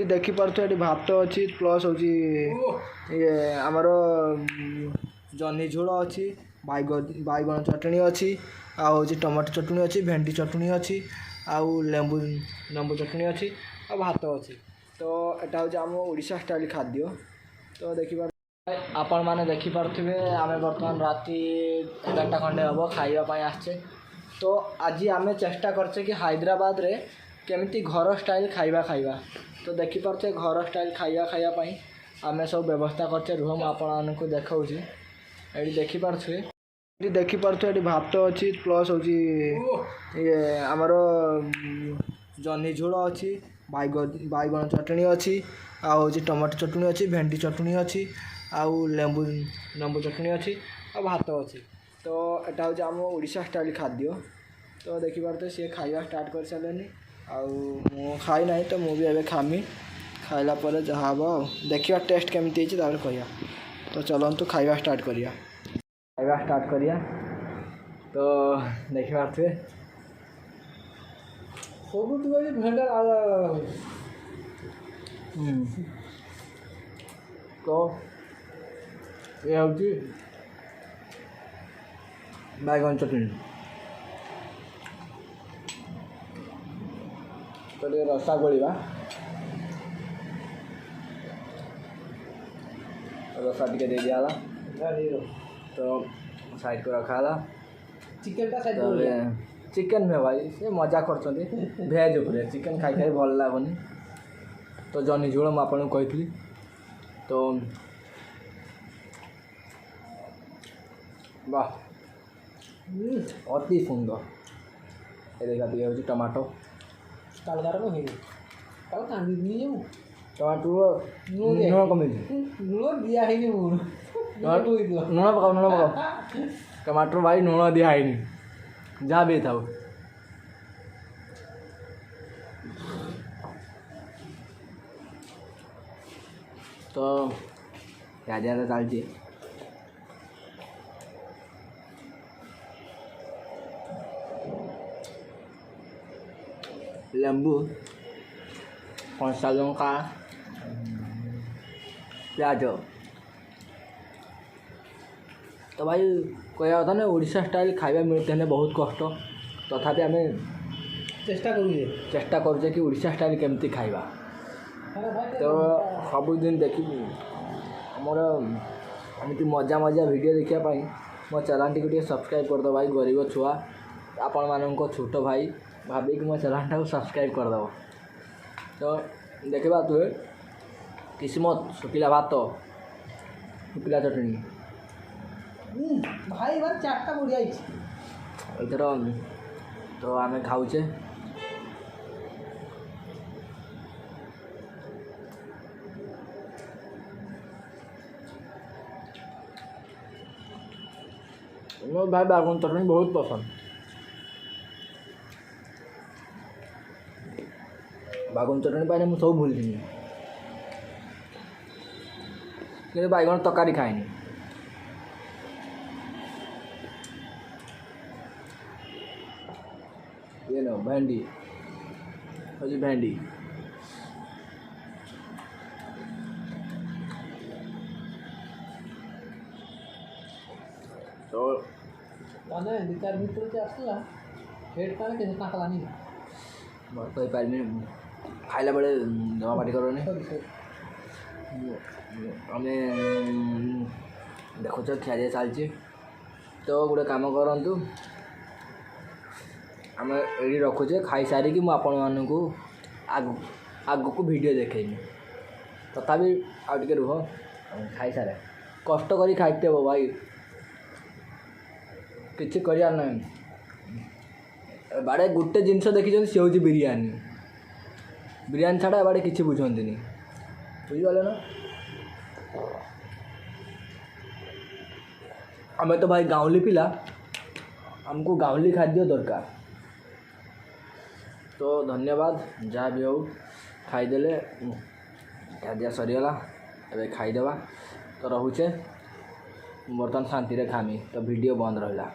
देखिपे ये भात अच्छी प्लस हूँ ये आमर जह्नी झोल अच्छी बैगन चटनी अच्छी आउ टमाटो चटनी अच्छी भेंडी चटनी अच्छी आउ लेंबू लेंबू चटनी अच्छी आ भात अच्छी। तो यहाँ हूँ आम ओडिशा स्टाइल खाद्य। तो देखिए आपण मैंने देखिपे आम बर्तमान राति 11टा खंडे हम खावाई आसचे। तो आज आम चेष्टा करचे कि हैदराबाद रे केमिति घर स्टाइल खाइबा खाइबा। तो देखिपे घर स्टाइल खाइबाई आम सब व्यवस्था करचे। रुह मुझे आपको देखा ये देखिपे ये भात अच्छी प्लस हूँ ये आमर जह्नी झोल अच्छी बैगन चटनी अच्छी आउ टमाटो चटनी अच्छी भेंडी चटनी अच्छी आउ लेंबू लेंबू चटनी अच्छी आ भात अच्छी। तो यहाँ हूँ आम ओडिशा स्टाइल खाद्य। तो देखिपे सी खाइबा स्टार्ट कर सारे आउ खाई ना तो मुझे खामी खाइला जहाँ हम देखा टेस्ट केमती कह। तो चलतु खाइबा स्टार्ट करिया तो देखिपे सब भेंडा तो ये हूँ बैगन चटनी। तो ये रसा गोलिबा रसा टे दे दिया तो साइड को रखा चिकन का साइड तो चिकन में भाई से मजा कर भेज उपर चिकन खाई खाई भल लगुनि। तो जह्नी झोल मुझे आपको कही तो वाह अति सुंदर। ये देखा ये हूँ टमाटो टमाटो लुण कमी लुण पकाओ टमाटर भाई लुण दिखाई जहाँ भी था। तो ज़्यादा चलती लेंबू कंचा लंका प्याज। तो भाई कह था ना ओडिशा स्टाइल खाइबा मिलते हैं बहुत कष्ट तथापि आम चेष्टा करुचे कि ओडिशा स्टाइल केमती खाइबा। तो सबुदिन देखी आमर एमती मजा मजा वीडियो देखापी मो चैनल टी सब्सक्राइब करदे भाई गरीब छुआ आपण मानक छोट भाई भाविक मो चैनल टाक सब्सक्राइब करदेव। तो देखा तुए किस्मत शुकिला भात शुकिला चटनी भाई बार चार्टा बढ़िया इधर। तो आम खाऊचे भाई बैगन चटनी बहुत पसंद। बैगन चटनी पाने मुझे सब भूल कि बैगन तरकारी खाएनी। ये नो भेंडी हजी भेंडी तो माने दिकार भीतर से आसला हेड का के ना कलानी कोई पारमी खाइला बेले जमा पाटी करनी आम देखुच खिया चलती। तो गोटे कम करूँ आम ये रखुचे खाई सारिकी मुझे आग को वीडियो देखेनी तथापि आउ टे रुह खाई सारे कष्ट करी खाइते हो भाई किसी कर ना बाड़े गोटे जिनस देखी सी हूँ बिरियानी बिरियानी छाड़ा बाड़े किसी बुझंती बुझीगल ना। आम तो भाई गाँवली पिला आमको गाँवली खाद्य दरकार। तो धन्यवाद जहाँ भी हो खाईदे खाद्य सरीगला ए खाईदेवा। तो रोचे बर्तमान शांति खामी तो वीडियो बंद रहा।